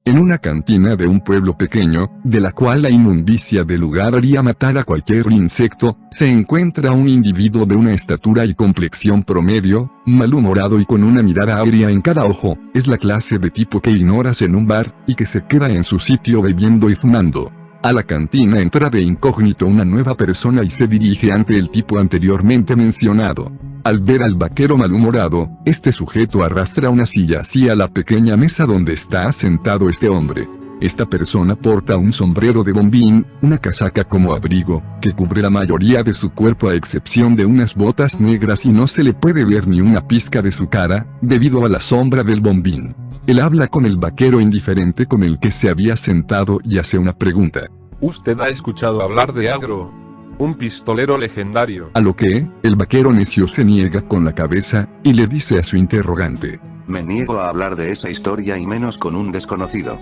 En una cantina de un pueblo pequeño, de la cual la inmundicia del lugar haría matar a cualquier insecto, se encuentra un individuo de una estatura y complexión promedio, malhumorado y con una mirada agria en cada ojo. Es la clase de tipo que ignoras en un bar, y que se queda en su sitio bebiendo y fumando. A la cantina entra de incógnito una nueva persona y se dirige ante el tipo anteriormente mencionado. Al ver al vaquero malhumorado, este sujeto arrastra una silla hacia la pequeña mesa donde está sentado este hombre. Esta persona porta un sombrero de bombín, una casaca como abrigo, que cubre la mayoría de su cuerpo a excepción de unas botas negras y no se le puede ver ni una pizca de su cara, debido a la sombra del bombín. Él habla con el vaquero indiferente con el que se había sentado y hace una pregunta. ¿Usted ha escuchado hablar de Agro? Un pistolero legendario. A lo que, el vaquero necio se niega con la cabeza, y le dice a su interrogante. Me niego a hablar de esa historia y menos con un desconocido.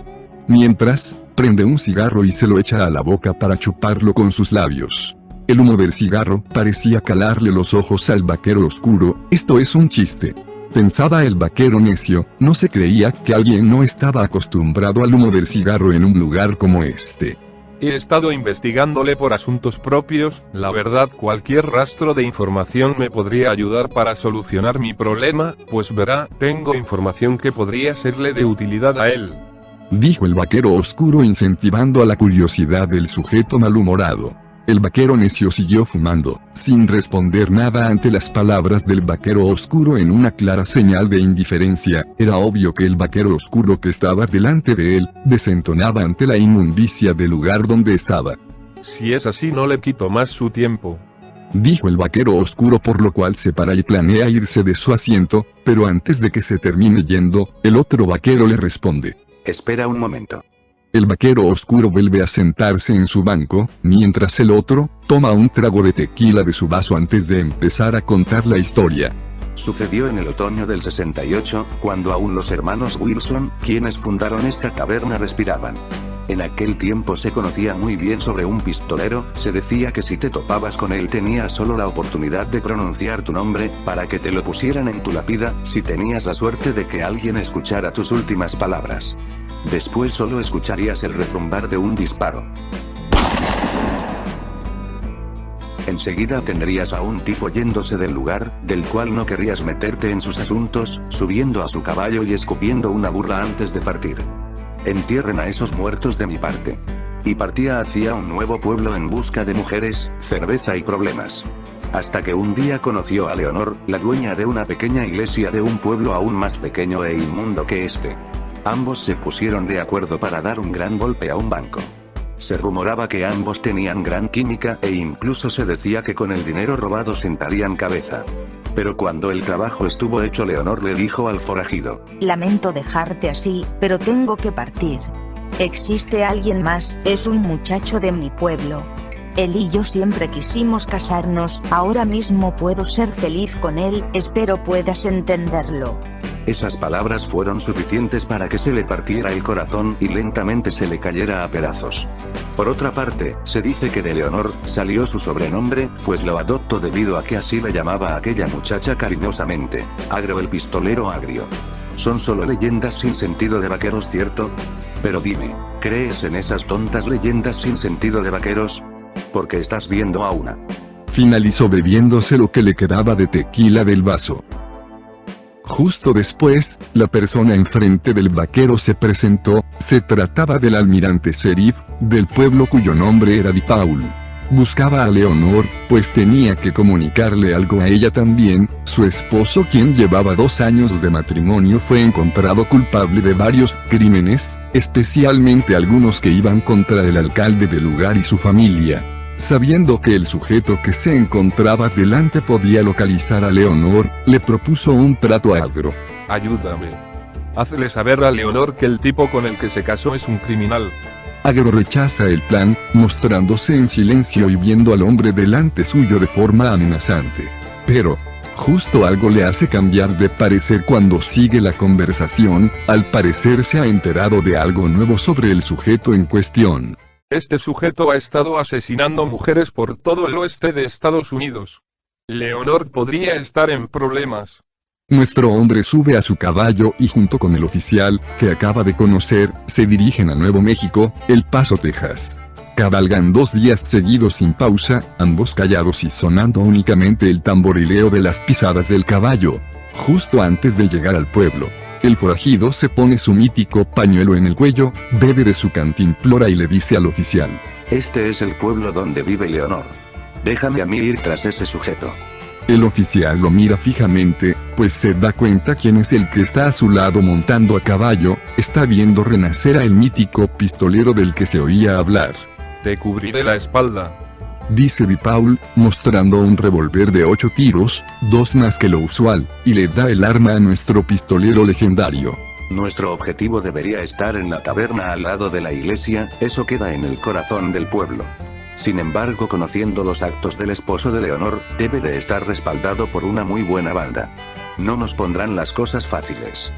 Mientras, prende un cigarro y se lo echa a la boca para chuparlo con sus labios. El humo del cigarro parecía calarle los ojos al vaquero oscuro. Esto es un chiste. Pensaba el vaquero necio, no se creía que alguien no estaba acostumbrado al humo del cigarro en un lugar como este. He estado investigándole por asuntos propios, la verdad cualquier rastro de información me podría ayudar para solucionar mi problema, pues verá, tengo información que podría serle de utilidad a él. Dijo el vaquero oscuro incentivando a la curiosidad del sujeto malhumorado. El vaquero necio siguió fumando, sin responder nada ante las palabras del vaquero oscuro en una clara señal de indiferencia. Era obvio que el vaquero oscuro que estaba delante de él, desentonaba ante la inmundicia del lugar donde estaba. Si es así no le quito más su tiempo. Dijo el vaquero oscuro, por lo cual se para y planea irse de su asiento, pero antes de que se termine yendo, el otro vaquero le responde. Espera un momento. El vaquero oscuro vuelve a sentarse en su banco, mientras el otro, toma un trago de tequila de su vaso antes de empezar a contar la historia. Sucedió en el otoño del 68, cuando aún los hermanos Wilson, quienes fundaron esta taberna, respiraban. En aquel tiempo se conocía muy bien sobre un pistolero, se decía que si te topabas con él tenías solo la oportunidad de pronunciar tu nombre, para que te lo pusieran en tu lápida, si tenías la suerte de que alguien escuchara tus últimas palabras. Después solo escucharías el rezumbar de un disparo. Enseguida tendrías a un tipo yéndose del lugar, del cual no querrías meterte en sus asuntos, subiendo a su caballo y escupiendo una burla antes de partir. Entierren a esos muertos de mi parte. Y partía hacia un nuevo pueblo en busca de mujeres, cerveza y problemas. Hasta que un día conoció a Leonor, la dueña de una pequeña iglesia de un pueblo aún más pequeño e inmundo que este. Ambos se pusieron de acuerdo para dar un gran golpe a un banco. Se rumoraba que ambos tenían gran química e incluso se decía que con el dinero robado sentarían cabeza. Pero cuando el trabajo estuvo hecho, Leonor le dijo al forajido: Lamento dejarte así, pero tengo que partir. Existe alguien más, es un muchacho de mi pueblo. Él y yo siempre quisimos casarnos, ahora mismo puedo ser feliz con él, espero puedas entenderlo. Esas palabras fueron suficientes para que se le partiera el corazón y lentamente se le cayera a pedazos. Por otra parte, se dice que de Leonor salió su sobrenombre, pues lo adoptó debido a que así le llamaba a aquella muchacha cariñosamente, Agro, el pistolero agrio. Son solo leyendas sin sentido de vaqueros, ¿cierto? Pero dime, ¿crees en esas tontas leyendas sin sentido de vaqueros? Porque estás viendo a una. Finalizó bebiéndose lo que le quedaba de tequila del vaso. Justo después, la persona enfrente del vaquero se presentó. Se trataba del almirante Serif, del pueblo cuyo nombre era Di Paul. Buscaba a Leonor, pues tenía que comunicarle algo a ella también. Su esposo, quien llevaba 2 años de matrimonio, fue encontrado culpable de varios crímenes, especialmente algunos que iban contra el alcalde del lugar y su familia. Sabiendo que el sujeto que se encontraba delante podía localizar a Leonor, le propuso un trato a Agro. Ayúdame. Hazle saber a Leonor que el tipo con el que se casó es un criminal. Agro rechaza el plan, mostrándose en silencio y viendo al hombre delante suyo de forma amenazante. Pero, justo algo le hace cambiar de parecer cuando sigue la conversación. Al parecer se ha enterado de algo nuevo sobre el sujeto en cuestión. Este sujeto ha estado asesinando mujeres por todo el oeste de Estados Unidos. Leonor podría estar en problemas. Nuestro hombre sube a su caballo y junto con el oficial, que acaba de conocer, se dirigen a Nuevo México, El Paso, Texas. Cabalgan 2 días seguidos sin pausa, ambos callados y sonando únicamente el tamborileo de las pisadas del caballo. Justo antes de llegar al pueblo, el forajido se pone su mítico pañuelo en el cuello, bebe de su cantimplora y le dice al oficial: Este es el pueblo donde vive Leonor. Déjame a mí ir tras ese sujeto. El oficial lo mira fijamente, pues se da cuenta quién es el que está a su lado montando a caballo, está viendo renacer a el mítico pistolero del que se oía hablar. Te cubriré la espalda, Dice DePaul, mostrando un revólver de 8 tiros, 2 más que lo usual, y le da el arma a nuestro pistolero legendario. Nuestro objetivo debería estar en la taberna al lado de la iglesia, eso queda en el corazón del pueblo. Sin embargo, conociendo los actos del esposo de Leonor, debe de estar respaldado por una muy buena banda. No nos pondrán las cosas fáciles.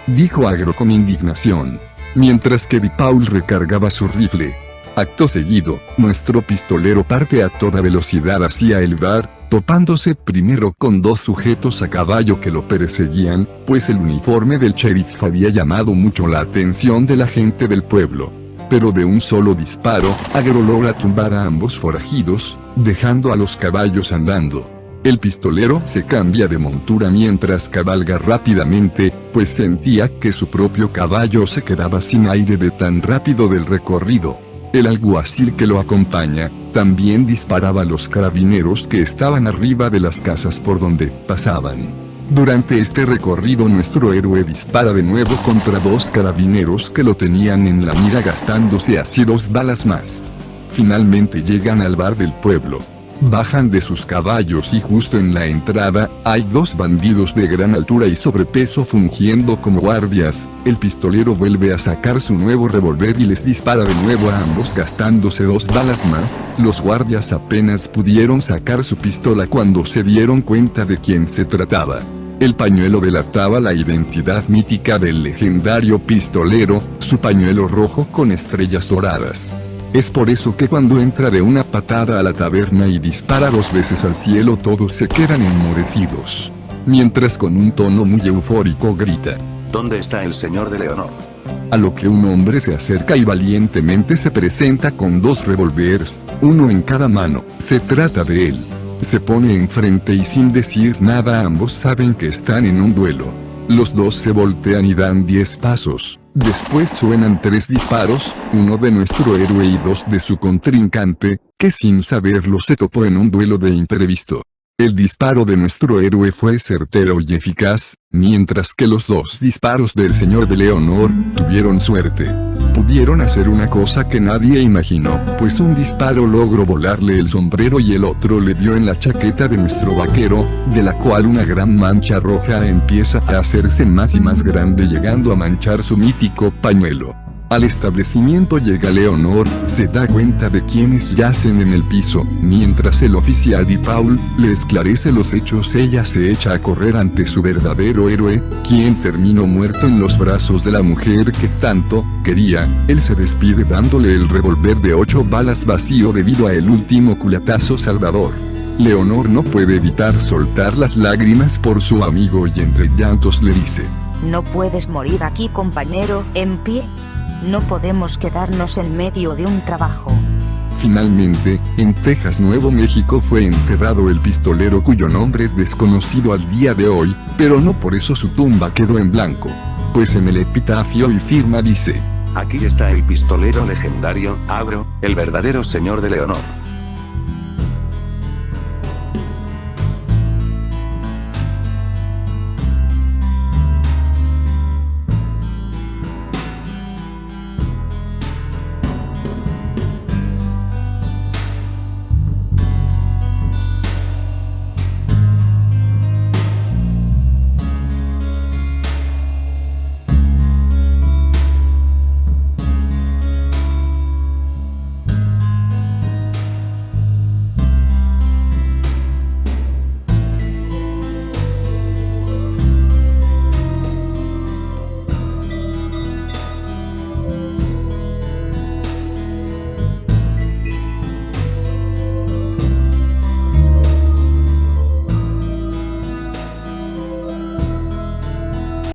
Dijo Agro con indignación, mientras que DePaul recargaba su rifle. Acto seguido, nuestro pistolero parte a toda velocidad hacia el bar, topándose primero con 2 sujetos a caballo que lo perseguían, pues el uniforme del sheriff había llamado mucho la atención de la gente del pueblo. Pero de un solo disparo, Agro logra tumbar a ambos forajidos, dejando a los caballos andando. El pistolero se cambia de montura mientras cabalga rápidamente, pues sentía que su propio caballo se quedaba sin aire de tan rápido del recorrido. El alguacil que lo acompaña, también disparaba a los carabineros que estaban arriba de las casas por donde pasaban. Durante este recorrido nuestro héroe dispara de nuevo contra 2 carabineros que lo tenían en la mira gastándose así 2 balas más. Finalmente llegan al bar del pueblo. Bajan de sus caballos y justo en la entrada, hay 2 bandidos de gran altura y sobrepeso fungiendo como guardias. El pistolero vuelve a sacar su nuevo revólver y les dispara de nuevo a ambos gastándose 2 balas más. Los guardias apenas pudieron sacar su pistola cuando se dieron cuenta de quién se trataba. El pañuelo delataba la identidad mítica del legendario pistolero, su pañuelo rojo con estrellas doradas. Es por eso que cuando entra de una patada a la taberna y dispara 2 veces al cielo todos se quedan enmudecidos. Mientras con un tono muy eufórico grita: ¿Dónde está el señor de Leonor? A lo que un hombre se acerca y valientemente se presenta con 2 revólveres, uno en cada mano. Se trata de él. Se pone enfrente y sin decir nada ambos saben que están en un duelo. Los 2 se voltean y dan 10 pasos. Después suenan 3 disparos, uno de nuestro héroe y 2 de su contrincante, que sin saberlo se topó en un duelo de imprevisto. El disparo de nuestro héroe fue certero y eficaz, mientras que los 2 disparos del señor de Leonor tuvieron suerte. Pudieron hacer una cosa que nadie imaginó, pues un disparo logró volarle el sombrero y el otro le dio en la chaqueta de nuestro vaquero, de la cual una gran mancha roja empieza a hacerse más y más grande llegando a manchar su mítico pañuelo. Al establecimiento llega Leonor, se da cuenta de quienes yacen en el piso, mientras el oficial DePaul le esclarece los hechos. Ella se echa a correr ante su verdadero héroe, quien terminó muerto en los brazos de la mujer que tanto quería. Él se despide dándole el revólver de 8 balas vacío debido a el último culatazo salvador. Leonor no puede evitar soltar las lágrimas por su amigo y entre llantos le dice: No puedes morir aquí, compañero, en pie. No podemos quedarnos en medio de un trabajo. Finalmente, en Texas, Nuevo México fue enterrado el pistolero cuyo nombre es desconocido al día de hoy, pero no por eso su tumba quedó en blanco. Pues en el epitafio y firma dice: Aquí está el pistolero legendario, Agro, el verdadero señor de Leonor.